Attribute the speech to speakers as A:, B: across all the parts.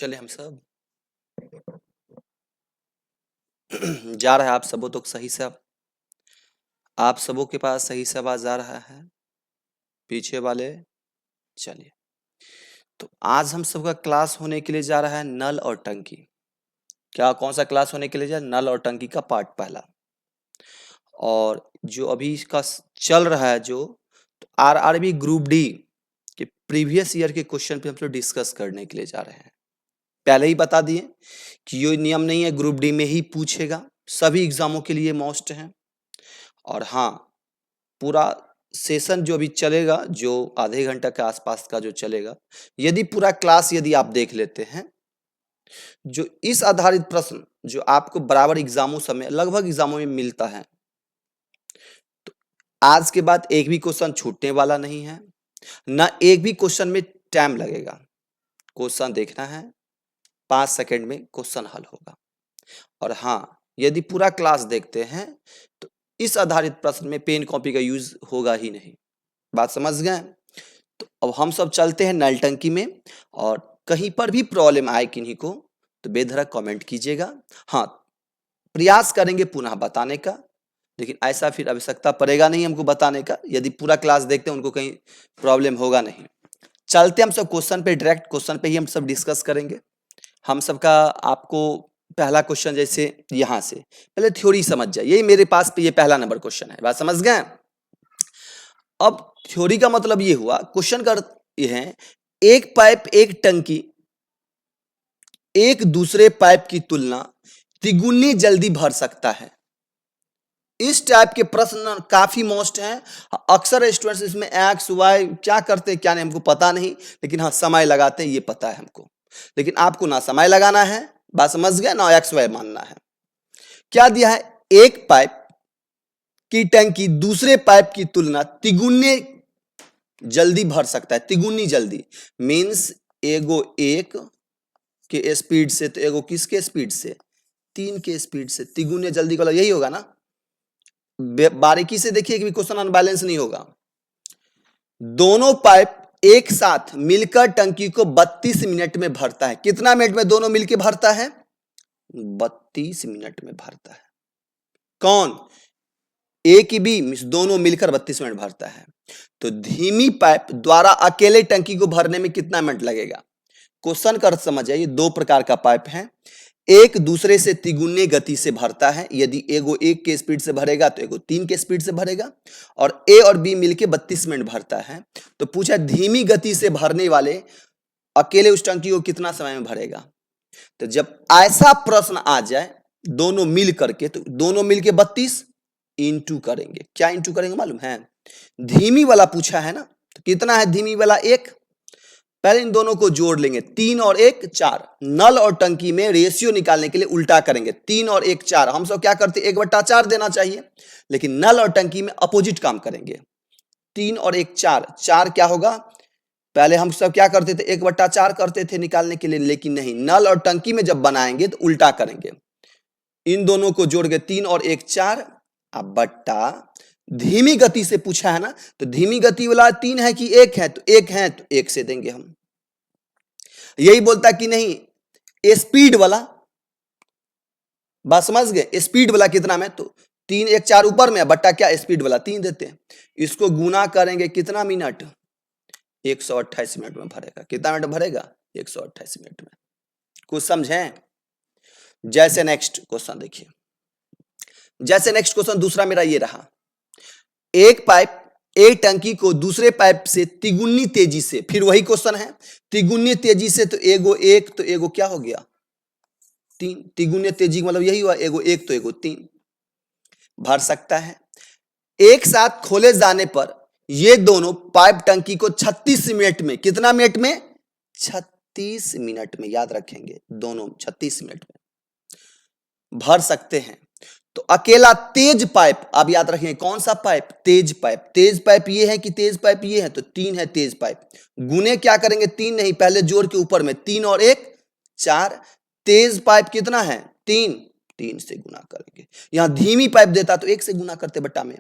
A: चले हम सब जा रहा है आप सबों तक सही से आप सबों के पास सही से आवाज आ रहा है पीछे वाले। चलिए, तो आज हम सबका क्लास होने के लिए जा रहा है नल और टंकी। क्या कौन सा क्लास होने के लिए जा रहा है? नल और टंकी का पार्ट पहला। और जो अभी इसका चल रहा है जो तो आरआरबी ग्रुप डी के प्रीवियस ईयर के क्वेश्चन पे हम लोग डिस्कस करने के लिए जा रहे हैं। पहले ही बता दिए कि ये नियम नहीं है, ग्रुप डी में ही पूछेगा, सभी एग्जामों के लिए मस्ट है। और हाँ, पूरा सेशन जो अभी चलेगा, जो आधे घंटा के आसपास का जो चलेगा, यदि पूरा क्लास यदि आप देख लेते हैं, जो इस आधारित प्रश्न जो आपको बराबर एग्जामों समय लगभग एग्जामों में मिलता है, तो आज के बाद एक भी क्वेश्चन छूटने वाला नहीं है, ना एक भी क्वेश्चन में टाइम लगेगा। क्वेश्चन देखना है, 5 सेकंड में क्वेश्चन हल होगा। और हाँ, यदि पूरा क्लास देखते हैं तो इस आधारित प्रश्न में पेन कॉपी का यूज होगा ही नहीं। बात समझ गए? तो अब हम सब चलते हैं नल टंकी में, और कहीं पर भी प्रॉब्लम आए किन्हीं को तो बेधड़क कमेंट कीजिएगा। हाँ, प्रयास करेंगे पुनः बताने का, लेकिन ऐसा फिर आवश्यकता पड़ेगा नहीं हमको बताने का। यदि पूरा क्लास देखते हैं उनको कहीं प्रॉब्लम होगा नहीं। चलते हम सब क्वेश्चन पे, डायरेक्ट क्वेश्चन पे ही हम सब डिस्कस करेंगे। हम सबका आपको पहला क्वेश्चन जैसे यहां से पहले थ्योरी समझ जाए, यही मेरे पास पे ये पहला नंबर क्वेश्चन है। बात समझ गए? अब थ्योरी का मतलब ये हुआ, क्वेश्चन का ये है, एक पाइप एक टंकी एक दूसरे पाइप की तुलना तिगुनी जल्दी भर सकता है। इस टाइप के प्रश्न काफी मोस्ट हैं। अक्सर स्टूडेंट्स इसमें एक्स वाई क्या करते क्या नहीं हमको पता नहीं, लेकिन हाँ समय लगाते हैं ये पता है हमको। लेकिन आपको ना समय लगाना है, बात समझ गए, ना एक्स वाई मानना है। क्या दिया है? एक पाइप की टंकी दूसरे पाइप की तुलना तिगुने जल्दी भर सकता है। तिगुनी जल्दी मीन्स एगो एक के स्पीड से तो एगो किसके स्पीड से? 3 के स्पीड से। तिगुने जल्दी का यही होगा ना। बारीकी से देखिए कि क्वेश्चन अनबैलेंस नहीं होगा। दोनों पाइप एक साथ मिलकर टंकी को 32 मिनट में भरता है। कितना मिनट में दोनों मिलकर भरता है? 32 मिनट में भरता है। कौन? ए की बी दोनों मिलकर 32 मिनट भरता है। तो धीमी पाइप द्वारा अकेले टंकी को भरने में कितना मिनट लगेगा? क्वेश्चन का अर्थ समझ आइए। दो प्रकार का पाइप है, एक दूसरे से तिगुने गति से भरता है। यदि एगो 1 के स्पीड से भरेगा तो एगो 3 के स्पीड से भरेगा, और ए और बी मिलके 32 मिनट भरता है। तो पूछा धीमी गति से भरने वाले अकेले उस टंकी को कितना समय में भरेगा? तो जब ऐसा प्रश्न आ जाए दोनों मिल करके, तो दोनों मिलके 32 इंटू करेंगे। क्या इंटू करेंगे मालूम है? धीमी वाला पूछा है ना, तो कितना है धीमी वाला? 1। पहले इन दोनों को जोड़ लेंगे, 3 और 1 4। नल और टंकी में रेशियो निकालने के लिए उल्टा करेंगे, 3 और 1 4। हम सब क्या करते? 1/4 देना चाहिए, लेकिन नल और टंकी में अपोजिट काम करेंगे। 3 और 1 4, 4 क्या होगा? पहले हम सब क्या करते थे? 1/4 करते थे निकालने के लिए, लेकिन नहीं, नल और टंकी में जब बनाएंगे तो उल्टा करेंगे। इन दोनों को जोड़ के 3 और 1 4, अब बट्टा धीमी गति से पूछा है ना, तो धीमी गति वाला 3 है कि 1 है? तो 1 है तो 1 से देंगे हम। यही बोलता कि नहीं स्पीड वाला, बात समझ गए? स्पीड वाला कितना में? तो 3 1 4 ऊपर में, बट्टा क्या स्पीड वाला 3 देते हैं। इसको गुना करेंगे कितना मिनट? 128 मिनट में भरेगा। कितना मिनट भरेगा? 128 मिनट में। कुछ समझें? जैसे नेक्स्ट क्वेश्चन देखिए, जैसे नेक्स्ट क्वेश्चन दूसरा मेरा ये रहा, एक पाइप एक टंकी को दूसरे पाइप से तिगुनी तेजी से, फिर वही क्वेश्चन है, तिगुनी तेजी से, तो एगो 1 तो एगो क्या हो गया? 3। तिगुनी तेजी मतलब यही हुआ, एगो 1 तो एगो 3 भर सकता है। एक साथ खोले जाने पर ये दोनों पाइप टंकी को 36 मिनट में, कितना मिनट में? 36 मिनट में, याद रखेंगे, दोनों 36 मिनट में भर सकते हैं। तो अकेला तेज पाइप, अब याद रखेंगे कौन सा पाइप? तेज पाइप। तेज पाइप ये है कि तेज पाइप ये है? तो 3 है तेज पाइप। गुने क्या करेंगे? 3 नहीं, पहले जोड़ के ऊपर में 3 और 1 4। तेज पाइप कितना है? 3, 3 से गुना करेंगे। यहां धीमी पाइप देता तो 1 से गुना करते बट्टा में।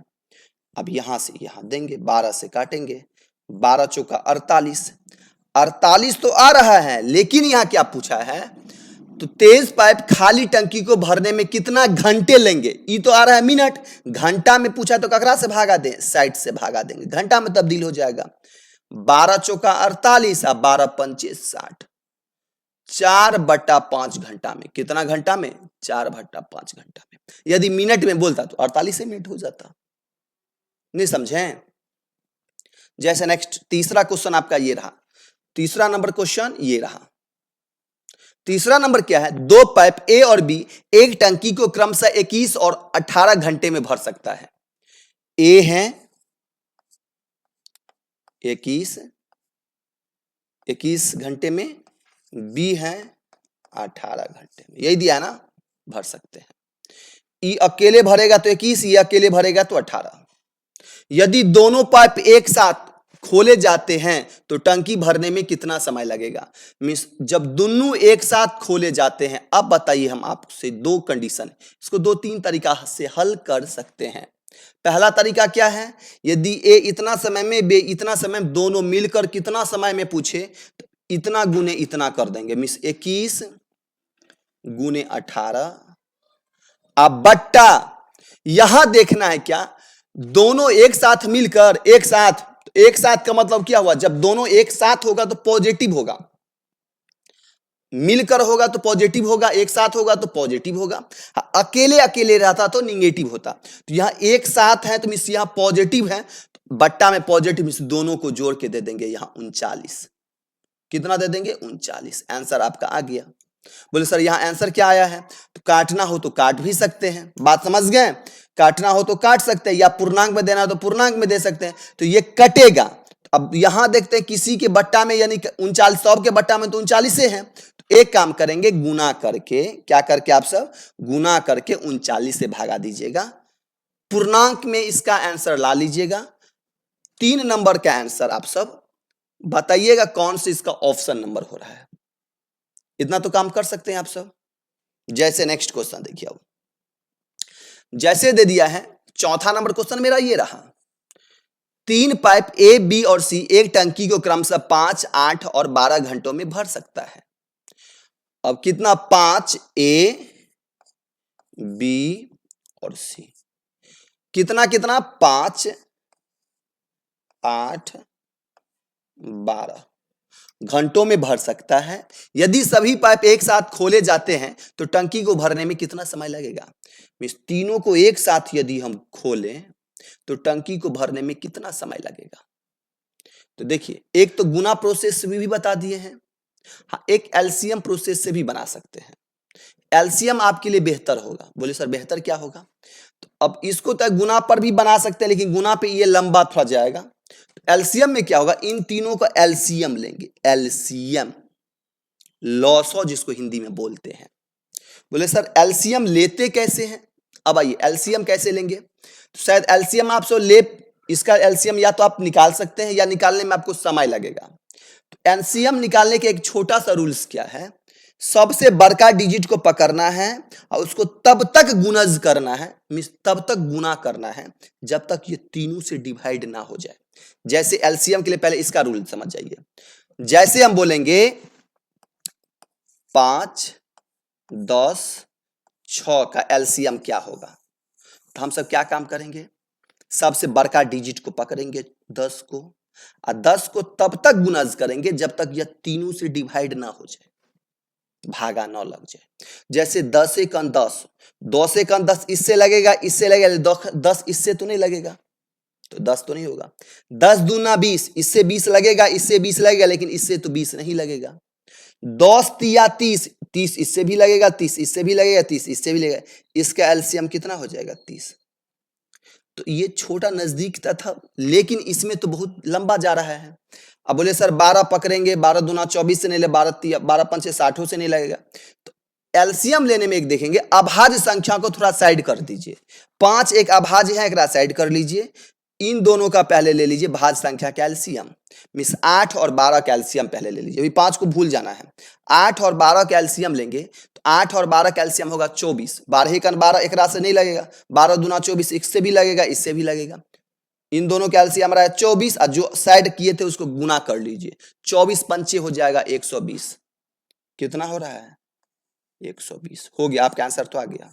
A: अब यहां से यहां देंगे, 12 से काटेंगे, 12 चौका 48। 48 तो आ रहा है, लेकिन यहां क्या पूछा है, तो तेज पाइप खाली टंकी को भरने में कितना घंटे लेंगे, ये तो आ रहा है मिनट, घंटा में पूछा तो ककरा से भागा दें, 60 से भागा देंगे, घंटा में तब्दील हो जाएगा। 12 चौका 48 और 12 पंचे 60, 4/5 घंटा में, कितना घंटा में, 4/5 घंटा में। यदि मिनट में बोलता तो 48 मिनट हो जाता। नहीं समझे? जैसे नेक्स्ट तीसरा क्वेश्चन आपका ये रहा, तीसरा नंबर क्वेश्चन ये रहा। तीसरा नंबर क्या है, दो पाइप ए और बी एक टंकी को क्रमशः 21 और 18 घंटे में भर सकता है। ए है 21 घंटे में, बी है 18 घंटे में, यही दिया ना, भर सकते हैं। ई अकेले भरेगा तो 21, ये अकेले भरेगा तो 18। यदि दोनों पाइप एक साथ खोले जाते हैं तो टंकी भरने में कितना समय लगेगा। मींस जब दोनों एक साथ खोले जाते हैं, अब बताइए हम आपसे दो कंडीशन, इसको 2-3 तरीका से हल कर सकते हैं। पहला तरीका क्या है, यदि ए इतना समय में बे इतना समय में, दोनों मिलकर कितना समय में पूछे तो इतना गुने इतना कर देंगे, मींस 21 गुने 18। अब बट्टा यहां देखना है क्या, दोनों एक साथ मिलकर, एक साथ का मतलब क्या हुआ, जब दोनों एक साथ होगा तो पॉजिटिव होगा, मिलकर होगा तो पॉजिटिव होगा, एक साथ होगा तो पॉजिटिव होगा। अकेले अकेले रहता तो निगेटिव होता। तो यहां एक साथ है तो मींस यहां पॉजिटिव है, तो बट्टा में पॉजिटिव, मींस दोनों को जोड़ के दे देंगे यहां 39। कितना दे देंगे, 39। आंसर आपका आ गया। बोले सर यहाँ आंसर क्या आया है, तो काटना हो तो काट भी सकते हैं, बात समझ गए, काटना हो तो काट सकते हैं, या पूर्णांक में देना हो तो पूर्णांक में दे सकते हैं, तो ये कटेगा। अब यहां देखते हैं किसी के बट्टा में, यानी 39, सब के बट्टा में तो 39 है, तो एक काम करेंगे, गुना करके, क्या करके आप सब गुना करके 39 से भागा दीजिएगा, पूर्णांक में इसका आंसर ला लीजिएगा। 3 नंबर का आंसर आप सब बताइएगा कौन से इसका ऑप्शन नंबर हो रहा है। इतना तो काम कर सकते हैं आप सब। जैसे नेक्स्ट क्वेश्चन देखिए, अब जैसे दे दिया है, चौथा नंबर क्वेश्चन मेरा ये रहा, 3 पाइप ए बी और सी एक टंकी को क्रमशः 5, 8 और 12 घंटों में भर सकता है। अब कितना, 5 ए बी और सी, कितना कितना, 5, 8, 12 घंटों में भर सकता है। यदि सभी पाइप एक साथ खोले जाते हैं तो टंकी को भरने में कितना समय लगेगा। इस तीनों को एक साथ यदि हम खोलें तो टंकी को भरने में कितना समय लगेगा। तो देखिए, एक तो गुना प्रोसेस से भी बता दिए हैं, हाँ एक एलसीएम प्रोसेस से भी बना सकते हैं। एलसीएम आपके लिए बेहतर होगा। बोले सर बेहतर क्या होगा, तो अब इसको तो गुना पर भी बना सकते हैं, लेकिन गुना पे ये लंबा थोड़ा जाएगा। एलसीएम में क्या होगा, इन तीनों का एलसीएम लेंगे, एलसीएम लॉसो जिसको हिंदी में बोलते हैं। बोले सर एलसीएम लेते कैसे हैं, अब आइए एलसीएम कैसे लेंगे। तो शायद एलसीएम आप सो ले, इसका एलसीएम या तो आप निकाल सकते हैं या निकालने में आपको समय लगेगा। तो एलसीएम निकालने के एक छोटा सा रूल्स क्या है, सबसे बड़का डिजिट को पकड़ना है और उसको तब तक गुणज करना है, मींस तब तक गुना करना है जब तक ये तीनों से डिवाइड ना हो जाए। जैसे एलसीएम के लिए पहले इसका रूल समझ जाइए। जैसे हम बोलेंगे 5, 10, 6 का एलसीएम क्या होगा, तो हम सब क्या काम करेंगे, सबसे बड़का डिजिट को पकड़ेंगे 10 को, और 10 को तब तक गुणज करेंगे जब तक यह तीनों से डिवाइड ना हो जाए, भागा ना लग जाए। जैसे 10 × 10, 10 × 10 इससे लगेगा, इससे लगेगा, 10 इससे तो नहीं लगेगा, तो 10 तो नहीं होगा। 10 दूना 20, इससे 20 लगेगा, इससे 20 लगेगा, लेकिन इससे तो 20 नहीं लगेगा। 10 तिया 30, 30 इससे भी लगेगा, 30 इससे भी लगेगा, 30 इससे भी लगेगा, इसका एलसीएम कितना हो जाएगा, 30। तो ये छोटा नजदीक था, लेकिन इसमें तो बहुत लंबा जा रहा है। अब बोले सर 12 पकड़ेंगे, 12 दूना 24 से नहीं ले, 12 पंचे 60 से नहीं लगेगा। तो एलसीएम लेने में एक देखेंगे, अभाज्य संख्या को थोड़ा साइड कर दीजिए। 5 एक अभाज्य है, एक साइड कर लीजिए, इन दोनों का पहले ले लीजिए भाज्य संख्या कैल्शियम, मींस 8 और 12 कैल्शियम पहले ले लीजिए, अभी 5 को भूल जाना है। 8 और 12 कैल्शियम लेंगे तो 8 और 12 कैल्शियम होगा 24, 12 × 12 एक रात से नहीं लगेगा, 12 दूना 24 इससे भी लगेगा, इससे भी लगेगा, इन दोनों का एलसीएम रहा है 24 और जो साइड किए थे उसको गुना कर लीजिए। 24 पंचे हो जाएगा 120। कितना हो रहा है? 120 हो गया। आपका आंसर तो आ गया।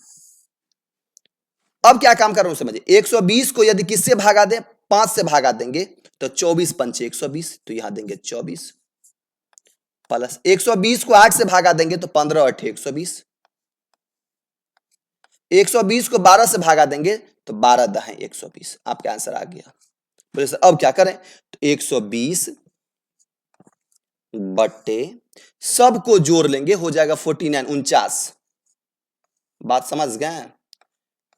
A: अब क्या काम कर रहा हूं समझिए। 120 को यदि किससे भागा दें? 5 से भागा देंगे तो 24 पंचे 120, तो यहां देंगे 24 प्लस 120 को 8 से भागा देंगे तो 15 8 120। 120 को 12 से भागा देंगे तो 12 10 120। आपका आंसर आ गया। बोले सर अब क्या करें? तो 120 बट्टे सबको जोड़ लेंगे, हो जाएगा 49 49। बात समझ गए?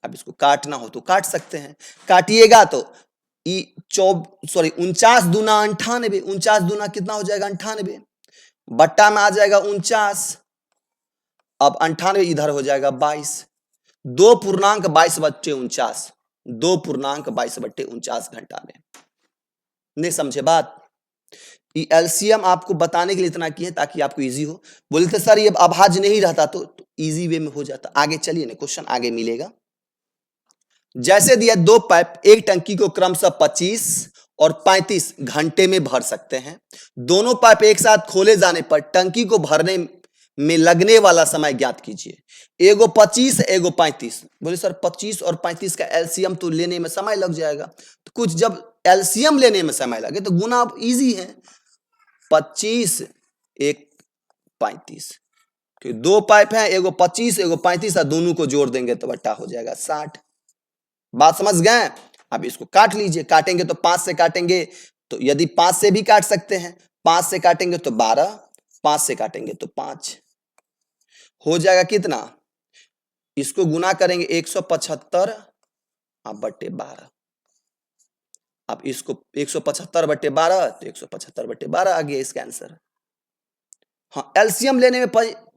A: अब इसको काटना हो तो काट सकते हैं। काटिएगा तो 49 दूना 98। 49 दूना कितना हो जाएगा? 98। बट्टा में आ जाएगा 49। अब 98 इधर हो जाएगा 22। 2.22 बट्टे 49। 2.22 बट्टे 49 घंटा में। नहीं समझे बात? ये एलसीएम आपको बताने के लिए इतना किए ताकि आपको इजी हो। बोलते सर ये अभाज्य नहीं रहता तो इजी वे में हो जाता। आगे चलिए ना, क्वेश्चन आगे मिलेगा। जैसे दिया 2 पाइप एक टंकी को क्रमशः 25 और 35 घंटे में भर सकते हैं। दोनों पाइप एक साथ खोले जाने पर टंकी को भरने में लगने वाला समय ज्ञात कीजिए। एगो 25 एगो 35। बोले सर 25 और 35 का एलसीएम तो लेने में समय लग जाएगा। तो कुछ जब एलसीएम लेने में समय लगे तो गुना इजी है। 25 एक 35, तो 2 पाइप है, एगो 25 एगो 35 और दोनों को जोड़ देंगे तो बट्टा हो जाएगा 60। बात समझ गए? अब इसको काट लीजिए। काटेंगे तो 5 से काटेंगे तो यदि 5 से भी काट सकते हैं। 5 से काटेंगे तो 12, 5 से काटेंगे तो 5। हो जाएगा कितना? इसको गुना करेंगे 175 बट्टे 12। अब इसको 175 बट्टे 12 तो 175 बट्टे 12 आ गया इसका आंसर। हाँ, एलसीएम लेने में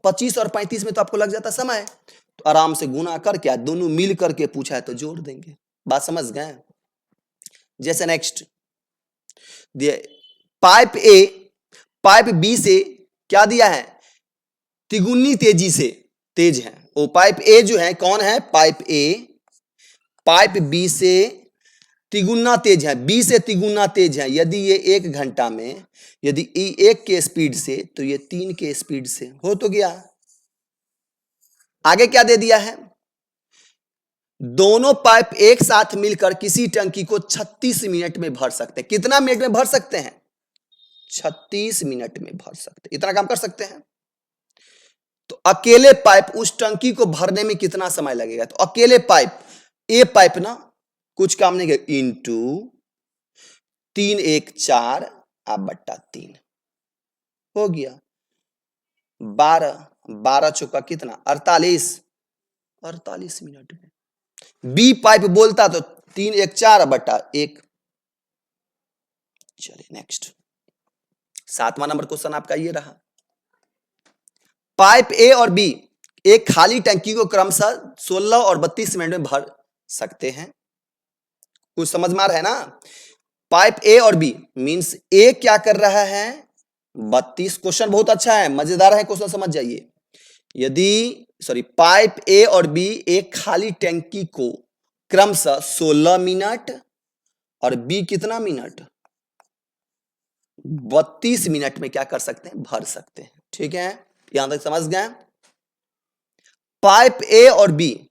A: 25 और 35 में तो आपको लग जाता समय, तो आराम से गुना करके दोनों मिल करके पूछा है तो जोड़ देंगे। बात समझ गए? जैसे next pipe A pipe B से क्या दिया है? तिगुनी तेजी से तेज है। वो पाइप ए जो है कौन है? पाइप ए पाइप बी से तिगुना तेज है। बी से तिगुना तेज है। यदि ये 1 घंटा में यदि ई 1 के स्पीड से तो ये 3 के स्पीड से हो तो गया। आगे क्या दे दिया है? दोनों पाइप एक साथ मिलकर किसी टंकी को 36 मिनट में भर सकते हैं। कितना मिनट में भर सकते हैं? 36 मिनट में भर सकते हैं। इतना काम कर सकते हैं। तो अकेले पाइप उस टंकी को भरने में कितना समय लगेगा? तो अकेले पाइप ए पाइप ना कुछ काम नहीं करेगा, इंटू 3 1 4 बट्टा 3 हो गया। 12 चौका कितना? 48 मिनट में। बी पाइप बोलता तो 3 1 4 बट्टा 1। चलिए नेक्स्ट 7वां नंबर क्वेश्चन आपका ये रहा। पाइप ए और बी एक खाली टंकी को क्रमशः 16 और 32 मिनट में भर सकते हैं। कुछ समझ में आ रहा है ना? पाइप ए और बी मींस ए क्या कर रहा है? 32। क्वेश्चन बहुत अच्छा है, मजेदार है क्वेश्चन, समझ जाइए। पाइप ए और बी एक खाली टंकी को क्रमशः 16 मिनट और बी कितना मिनट? 32 मिनट में क्या कर सकते हैं? भर सकते हैं। ठीक है, यहां तक समझ गए? पाइप ए और बी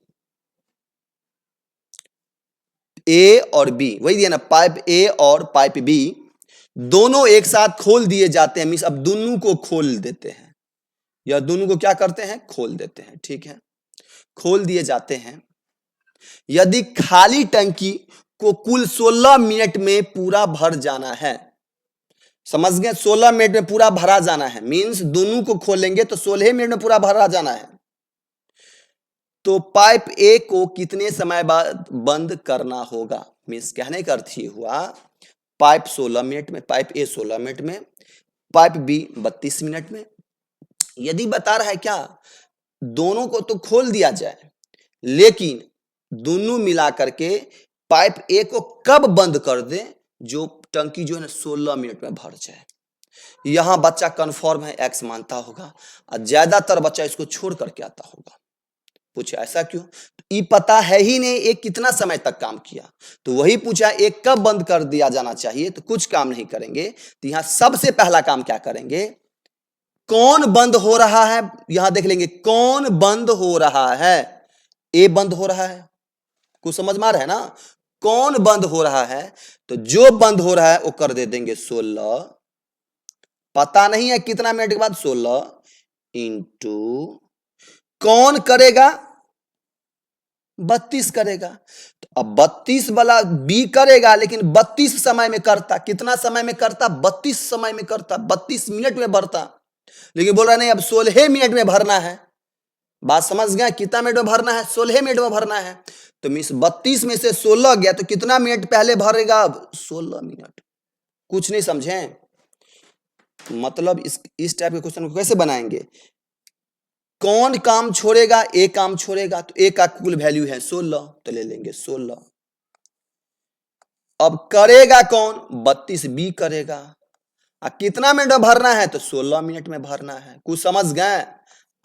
A: वही दिया ना, पाइप ए और पाइप बी दोनों एक साथ खोल दिए जाते हैं। मींस अब दोनों को खोल देते हैं, या दोनों को क्या करते हैं? खोल देते हैं। ठीक है, खोल दिए जाते हैं। यदि खाली टंकी को कुल 16 मिनट में पूरा भर जाना है, समझ गए? 16 मिनट में पूरा भरा जाना है मींस दोनों को खोलेंगे तो 16 मिनट में पूरा भरा जाना है। तो पाइप ए को कितने समय बाद बंद करना होगा? मींस कहने का अर्थ ये हुआ, पाइप 16 मिनट में, पाइप ए 16 मिनट में, पाइप बी 32 मिनट में। यदि बता रहा है क्या दोनों को तो खोल दिया जाए, लेकिन दोनों मिला करके पाइप ए को कब बंद कर दे जो टंकी जो है ना 16 मिनट में भर जाए। यहां बच्चा कन्फर्म है एक्स मानता होगा और ज्यादातर बच्चा इसको छोड़ करके आता होगा। पूछे ऐसा क्यों? तो ये पता है ही नहीं एक कितना समय तक काम किया, तो वही पूछा एक कब बंद कर दिया जाना चाहिए, तो कुछ काम नहीं करेंगे। तो यहां सबसे पहला काम क्या करेंगे, कौन बंद हो रहा है, यहां देख लेंगे कौन बंद हो रहा है, ए बंद हो रहा है, कुछ समझ में आ रहा है ना, कौन बंद हो रहा है, तो जो बंद हो रहा है वो कर दे देंगे 16, पता नहीं है कितना मिनट के बाद, 16 इंटू कौन करेगा, 32 करेगा। तो अब 32 वाला बी करेगा, लेकिन 32 समय में करता, कितना समय में करता, 32 समय में करता, 32 मिनट में भरता, लेकिन बोल रहा नहीं अब 16 मिनट में भरना है। बात समझ गया, कितना मिनट में भरना है, 16 मिनट में भरना है। तो मिस 32 में से 16 गया, तो कितना मिनट पहले भरेगा, अब 16 मिनट। कुछ नहीं समझे, मतलब इस टाइप के क्वेश्चन को कैसे बनाएंगे, कौन काम छोड़ेगा, ए काम छोड़ेगा, तो ए का कुल वैल्यू है 16, तो ले लेंगे 16। अब करेगा कौन, 32 बी करेगा, कितना मिनट में भरना है, तो 16 मिनट में भरना है। कुछ समझ गए,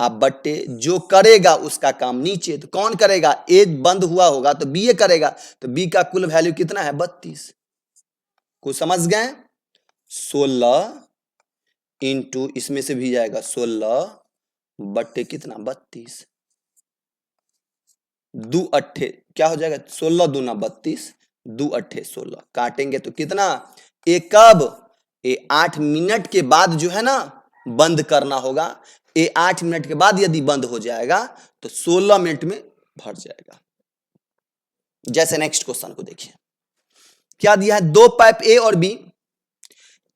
A: अब बट्टे जो करेगा उसका काम नीचे, तो कौन करेगा, ए बंद हुआ होगा तो बी ए करेगा, तो बी का कुल वैल्यू कितना है, 32। कुछ समझ गए, 16 इंटू इसमें से भी जाएगा 16 बट्टे कितना, 32, 2 अट्ठे क्या हो जाएगा, 16 दूना 32, 2 अट्ठे 16, काटेंगे तो कितना, एक कब, ये 8 मिनट के बाद जो है ना बंद करना होगा, ये 8 मिनट के बाद यदि बंद हो जाएगा तो 16 मिनट में भर जाएगा। जैसे नेक्स्ट क्वेश्चन को देखिए, क्या दिया है, दो पाइप ए और बी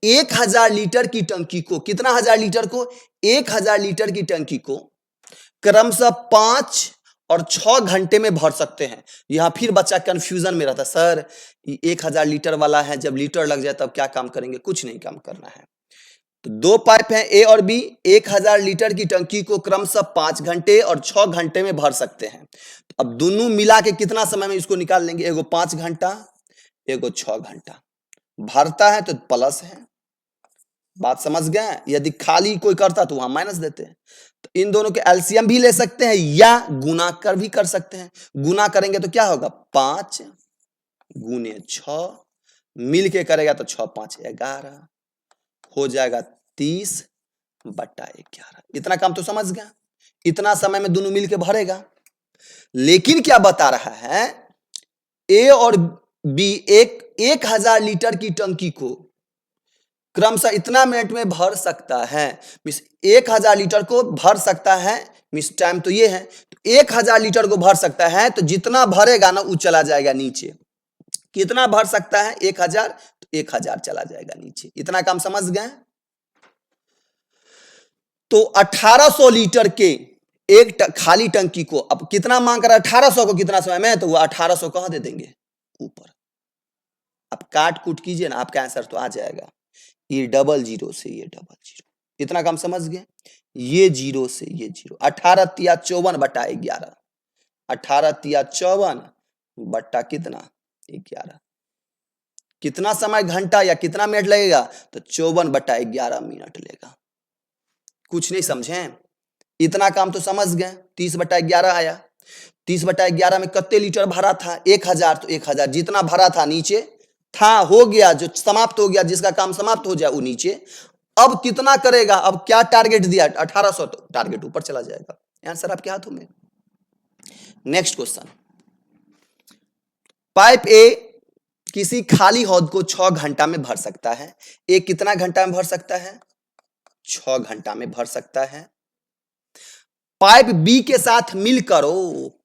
A: 1000 लीटर की टंकी को, कितना हजार लीटर को, 1000 लीटर की टंकी को क्रमशः 5 और 6 घंटे में भर सकते हैं। यहां फिर बच्चा कंफ्यूजन में रहता, सर 1000 लीटर वाला है, जब लीटर लग जाए तब क्या काम करेंगे, कुछ नहीं काम करना है। तो दो पाइप हैं ए और बी, 1000 लीटर की टंकी को क्रमशः 5 घंटे और 6 घंटे में भर सकते हैं। तो अब दोनों मिला के कितना समय में इसको निकाल लेंगे, एगो 5 घंटा एगो 6 घंटा, भरता है तो प्लस है, बात समझ गए, यदि खाली कोई करता तो वहां माइनस देते हैं। तो इन दोनों के एलसीएम भी ले सकते हैं या गुना कर भी कर सकते हैं। गुना करेंगे तो क्या होगा, 5 गुने 6 मिल के करेगा तो 6 5 11 हो जाएगा 30 बटा 11। इतना काम तो समझ गया, इतना समय में दोनों मिल के भरेगा। लेकिन क्या बता रहा है, ए और बी 1000 लीटर की टंकी को क्रमशः इतना मिनट में भर सकता है, मिस 1000 लीटर को भर सकता है, मिस टाइम तो ये है, तो 1000 लीटर को भर सकता है, तो जितना भरेगा ना वो चला जाएगा नीचे, कितना भर सकता है 1000, तो 1000 चला जाएगा नीचे। इतना काम समझ गए। तो 1800 लीटर के एक खाली टंकी को अब कितना मांग कर 1800 को कितना समय में, तो वो 1800 कहां दे देंगे, ऊपर। अब काट कूट कीजिए ना, आपका आंसर तो आ जाएगा, ये 00 से ये 00। इतना काम समझ गए, ये 0 से ये 0, 18 तिया 54 बटा 11, 18 तिया 54 बट्टा कितना 11, कितना समय घंटा या कितना मिनट लगेगा, तो 54 बटा 11 मिनट लेगा। कुछ नहीं समझे, इतना काम तो समझ गए। 30 बटा 11 आया, 30 बटा 11 में कितने लीटर भरा था, 1000, तो 1000 जितना भरा था नीचे था, हो गया, जो समाप्त हो गया, जिसका काम समाप्त हो जाए वो नीचे। अब कितना करेगा, अब क्या टारगेट दिया 1800, तो टारगेट ऊपर चला जाएगा। आंसर आपके हाथों में। नेक्स्ट क्वेश्चन, पाइप ए किसी खाली हौद को 6 घंटा में भर सकता है। ए कितना घंटा में भर सकता है, 6 घंटा में भर सकता है। पाइप बी के साथ मिलकर,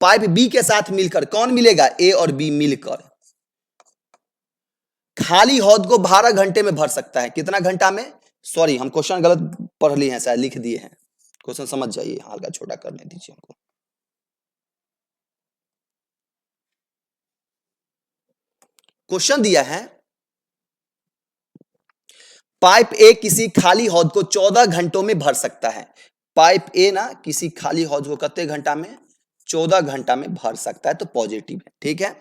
A: पाइप बी के साथ मिलकर, कौन मिलेगा, ए और बी मिलकर खाली हौद को 12 घंटे में भर सकता है। कितना घंटा में, सॉरी हम क्वेश्चन गलत पढ़ लिए हैं, शायद लिख दिए हैं, क्वेश्चन समझ जाइए, हल्का छोटा करने दीजिए हमको। क्वेश्चन दिया है, पाइप ए किसी खाली हौद को 14 घंटों में भर सकता है। पाइप ए ना किसी खाली हौद को कितने घंटा में, 14 घंटा में भर सकता है, तो पॉजिटिव है, ठीक है।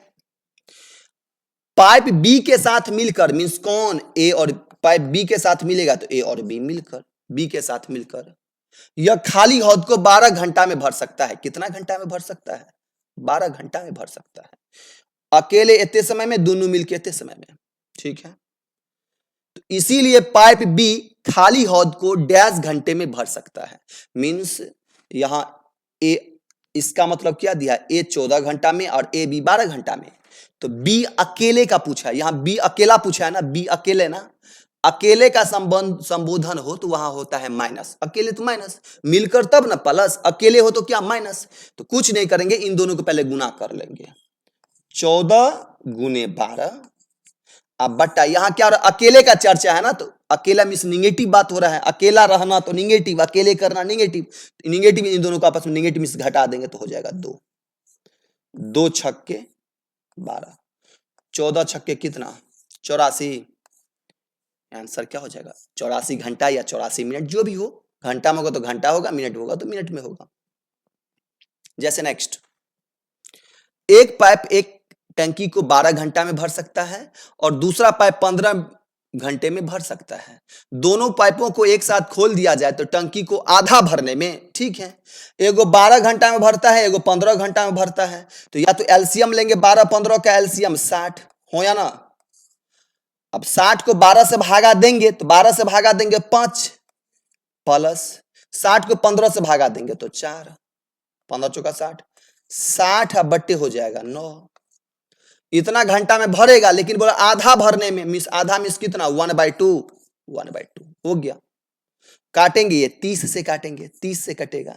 A: पाइप बी के साथ मिलकर, मींस कौन, ए और पाइप बी के साथ मिलेगा, तो ए और बी मिलकर, बी के साथ मिलकर यह खाली हौद को 12 घंटा में भर सकता है। कितना घंटा में भर सकता है, 12 घंटा में भर सकता है। अकेले इतने समय में, दोनों मिलके इतने समय में। ठीक है, तो इसीलिए पाइप बी खाली हौद को डैश घंटे में भर सकता है। मीन्स यहां ए, इसका मतलब क्या दिया, ए 14 घंटा में और ए बी 12 घंटा में। तो बी अकेले का पूछा है, यहां बी अकेला पूछा है ना, बी अकेले ना, अकेले का संबंध संबोधन हो तो वहां होता है माइनस, अकेले तो माइनस, मिलकर तब ना प्लस, अकेले हो तो क्या माइनस। तो कुछ नहीं करेंगे, इन दोनों को पहले गुना कर लेंगे, 14 गुने 12, अब बट्टा, यहां क्या अकेले का चर्चा है ना, तो अकेला मीन्स निगेटिव बात हो रहा है, अकेला रहना तो निगेटिव, अकेले करना निगेटिव, निगेटिव इन दोनों को आपस में निगेटिव मीन्स घटा देंगे तो हो जाएगा 2, 2 छक्के 12, 14 छक्के कितना 84, आंसर क्या हो जाएगा 84 घंटा या 84 मिनट, जो भी हो, घंटा में होगा तो घंटा होगा, मिनट होगा तो मिनट में होगा। जैसे नेक्स्ट, एक पाइप एक टंकी को 12 घंटा में भर सकता है और दूसरा पाइप 15 घंटे में भर सकता है। दोनों पाइपों को एक साथ खोल दिया जाए तो टंकी को आधा भरने में, ठीक है, एगो 12 घंटा में भरता है, एगो 15 घंटा में भरता है, तो या तो एलसीएम लेंगे, 12 15 का एलसीएम 60 हो या ना। अब 60 को 12 से भागा देंगे तो 12 से भागा देंगे 5 प्लस 60 को 15 से भागा देंगे तो 4, 15 चौका 60, 60 अब बट्टे हो जाएगा 9। इतना घंटा में भरेगा, लेकिन बोला आधा भरने में, मिस आधा मिस कितना 1/2, 1/2 हो गया। काटेंगे ये 30 से काटेंगे, 30 से कटेगा,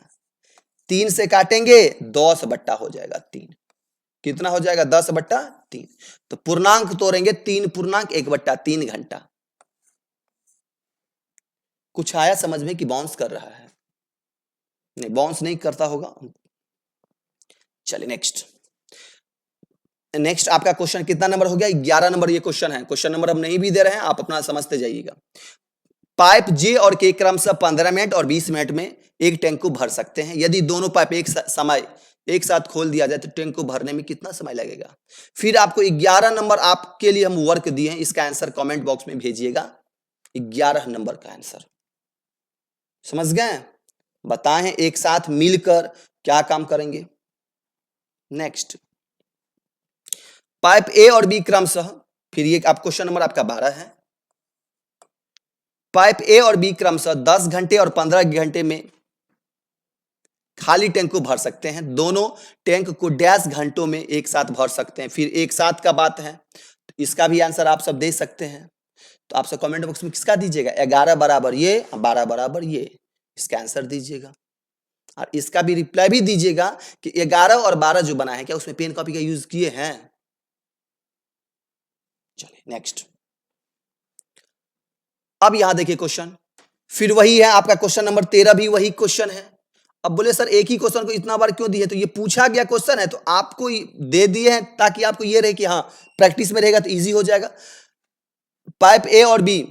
A: 3 से काटेंगे 10 बट्टा हो जाएगा 3, कितना हो जाएगा 10/3। तो पूर्णांक तोड़ेंगे 3 पूर्णांक 1/3 घंटा। कुछ आया समझ में कि बाउंस कर रहा है? नहीं, बाउंस नहीं करता होगा। चलिए नेक्स्ट, नेक्स्ट आपका क्वेश्चन कितना नंबर हो गया, 11 नंबर ये क्वेश्चन है। क्वेश्चन नंबर हम नहीं भी दे रहे हैं, आप अपना समझते जाइएगा। पाइप जे और के क्रमशः 15 मिनट और 20 मिनट में एक टैंक को भर सकते हैं। यदि दोनों पाइप एक साथ खोल दिया जाए तो टैंक को भरने में कितना समय लगेगा। फिर आपको 11 नंबर आपके लिए हम वर्क दिए हैं, इसका आंसर कमेंट बॉक्स में भेजिएगा। 11 नंबर का आंसर समझ गए, बताएं एक साथ मिलकर क्या काम करेंगे। नेक्स्ट, पाइप ए और बी क्रमशः, फिर ये आप क्वेश्चन नंबर आपका 12 है। पाइप ए और बी क्रमशः 10 घंटे और 15 घंटे में खाली टैंक को भर सकते हैं। दोनों टैंक को डैश घंटों में एक साथ भर सकते हैं। फिर एक साथ का बात है, तो इसका भी आंसर आप सब दे सकते हैं। तो आप सब कमेंट बॉक्स में किसका दीजिएगा, 11 बराबर ये, 12 बराबर ये, इसका आंसर दीजिएगा। और इसका भी रिप्लाई भी दीजिएगा कि 11 और 12 जो बना है, क्या उसमें पेन कॉपी का यूज किए हैं। चलिए नेक्स्ट, अब यहां देखिए क्वेश्चन, फिर वही है आपका क्वेश्चन नंबर 13 भी वही क्वेश्चन है। अब बोले सर एक ही क्वेश्चन को इतना बार क्यों दिए, तो ये पूछा गया क्वेश्चन है तो आपको दे दिए हैं ताकि आपको ये रहे कि हाँ प्रैक्टिस में रहेगा तो इजी हो जाएगा। पाइप ए और बी,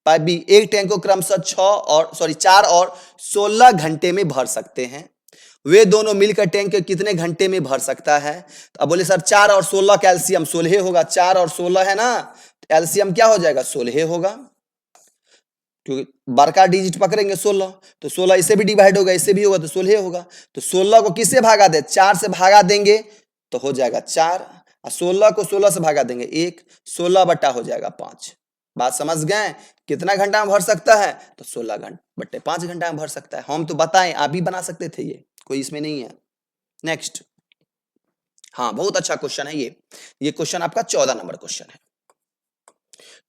A: पाइप बी एक टैंक को क्रमशः 4 और 16 घंटे में भर सकते हैं। वे दोनों मिलकर टैंक के कितने घंटे में भर सकता है। तो अब बोले सर 4 और 16 का एलसीएम 16 होगा, 4 और 16 है ना, तो एलसीएम क्या हो जाएगा 16 होगा, क्योंकि बार का डिजिट पकड़ेंगे 16, तो 16 इससे भी डिवाइड होगा, इससे भी होगा तो 16 होगा। तो 16 को किससे भागा दे, 4 से भागा देंगे तो हो जाएगा 4, और 16 को 16 से भागा देंगे 1, 16 बट्टा हो जाएगा 5। बात समझ गए, कितना घंटा में भर सकता है, तो 16 घंटे बट्टे 5 घंटा में भर सकता है। हम तो बताएं, आप भी बना सकते थे, ये कोई इसमें नहीं है। नेक्स्ट, हाँ बहुत अच्छा क्वेश्चन है ये क्वेश्चन आपका 14 नंबर क्वेश्चन है।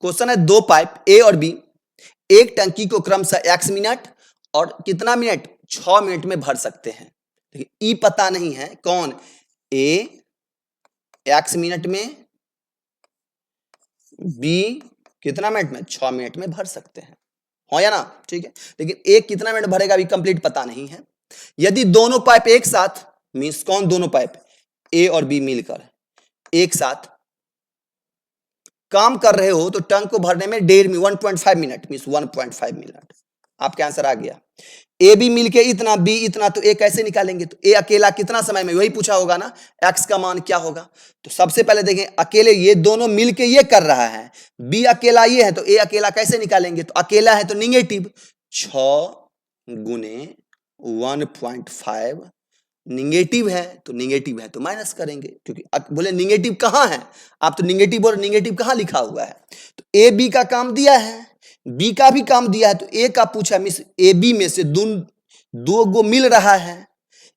A: क्वेश्चन है, दो पाइप ए और बी एक टंकी को क्रमशः x मिनट और कितना मिनट 6 मिनट में भर सकते हैं। ई पता नहीं है, कौन, ए x मिनट में, बी कितना मिनट में 6 मिनट में भर सकते हैं, हो या ना, ठीक है। लेकिन एक कितना मिनट भरेगा अभी कंप्लीट पता नहीं है। यदि दोनों पाइप एक साथ, मीन्स कौन, दोनों पाइप ए और बी मिलकर एक साथ काम कर रहे हो तो टंक को भरने में 1.5 मिनट मीन्स 1.5 मिनट। आपका आंसर आ गया। ए बी मिलके इतना, बी इतना, तो ए कैसे निकालेंगे, तो ए अकेला कितना समय में, वही पूछा होगा ना, एक्स का मान क्या होगा। तो सबसे पहले देखें, अकेले ये दोनों मिलके ये कर रहा है, बी अकेला ये है, तो ए अकेला कैसे निकालेंगे, तो अकेला है तो निगेटिव 6 गुने 1.5 निगेटिव है तो निगेटिव है तो माइनस करेंगे, क्योंकि बोले निगेटिव कहाँ है, आप तो निगेटिव और निगेटिव कहाँ लिखा हुआ है। तो ए बी का काम दिया है, बी का भी काम दिया है, तो ए का पूछा मिस ए बी में से दो गो मिल रहा है,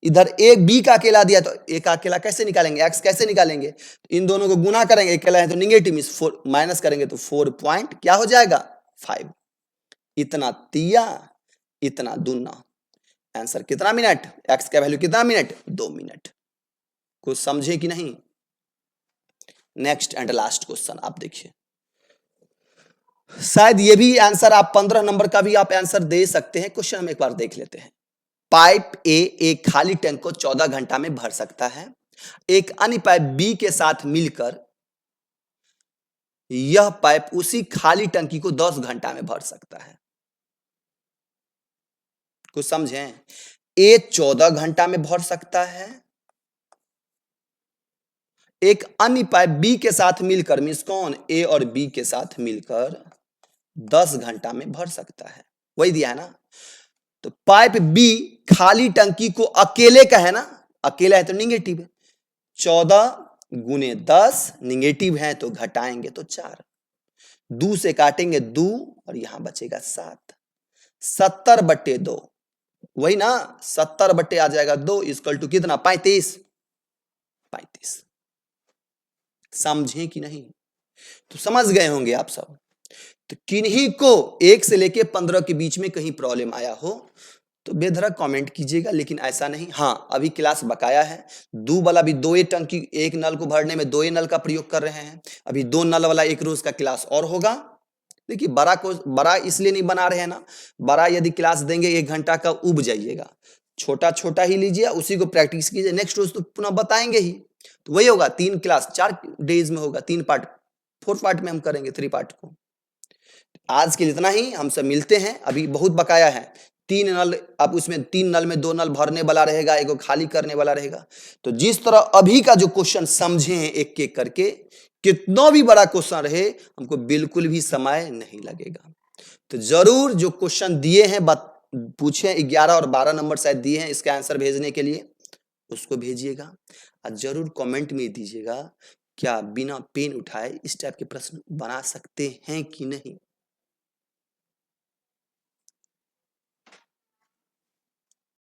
A: इधर ए बी का अकेला दिया तो ए का अकेला कैसे निकालेंगे, एक्स कैसे निकालेंगे, तो इन दोनों को गुना करेंगे, अकेला है तो निगेटिव मींस 4 माइनस करेंगे तो 4 पॉइंट क्या हो जाएगा 5। इतना तिया इतना दूना, आंसर कितना मिनट, एक्स का वैल्यू कितना मिनट 2 मिनट। कुछ समझे कि नहीं। नेक्स्ट एंड लास्ट क्वेश्चन आप देखिए, शायद ये भी आंसर आप 15 नंबर का भी आप आंसर दे सकते हैं। क्वेश्चन हम एक बार देख लेते हैं। पाइप ए एक खाली टैंक को 14 घंटा में भर सकता है, एक अन्य पाइप बी के साथ मिलकर यह पाइप उसी खाली टंकी को 10 घंटा में भर सकता है। कुछ समझें, ए 14 घंटा में भर सकता है, एक अन्य पाइप बी के साथ मिलकर मींस कौन, ए और बी के साथ मिलकर 10 घंटा में भर सकता है, वही दिया है ना। तो पाइप बी खाली टंकी को अकेले का है ना, अकेला है तो निगेटिव है, 14 गुने 10 निगेटिव है तो घटाएंगे तो 4, 2 से काटेंगे 2 और यहां बचेगा 7, 70/2 वही ना, 70 आ जाएगा 2 इक्वल टू कितना 35। समझे कि नहीं। तो समझ गए होंगे आप सब। तो किन्हीं को 1 से लेके 15 के बीच में कहीं प्रॉब्लम आया हो तो बेधड़क कमेंट कीजिएगा, लेकिन ऐसा नहीं। हाँ, अभी क्लास बकाया है, दो वाला भी 2 टंकी, एक नल को भरने में 2 नल का प्रयोग कर रहे हैं। अभी 2 नल वाला एक रोज का क्लास और होगा। देखिए बड़ा इसलिए नहीं बना रहे हैं ना, बड़ा यदि क्लास देंगे 1 घंटा का उब जाइएगा, छोटा छोटा ही लीजिए, उसी को प्रैक्टिस कीजिए, नेक्स्ट रोज तो पुनः बताएंगे ही। तो वही होगा 3 क्लास 4 डेज में होगा, 3 पार्ट 4 पार्ट में हम करेंगे 3 पार्ट को। आज के लिए इतना ही, हम सब मिलते हैं। अभी बहुत बकाया है, 3 नल, अब उसमें 3 नल में 2 नल भरने वाला रहेगा, एक खाली करने वाला रहेगा। तो जिस तरह अभी का जो क्वेश्चन समझे हैं एक एक करके, कितना भी बड़ा क्वेश्चन रहे हमको बिल्कुल भी समय नहीं लगेगा। तो जरूर जो क्वेश्चन दिए हैं पूछे, 11 और 12 नंबर शायद दिए हैं इसका आंसर भेजने के लिए, उसको भेजिएगा और जरूर कमेंट में दीजिएगा क्या बिना पेन उठाए इस टाइप के प्रश्न बना सकते हैं कि नहीं।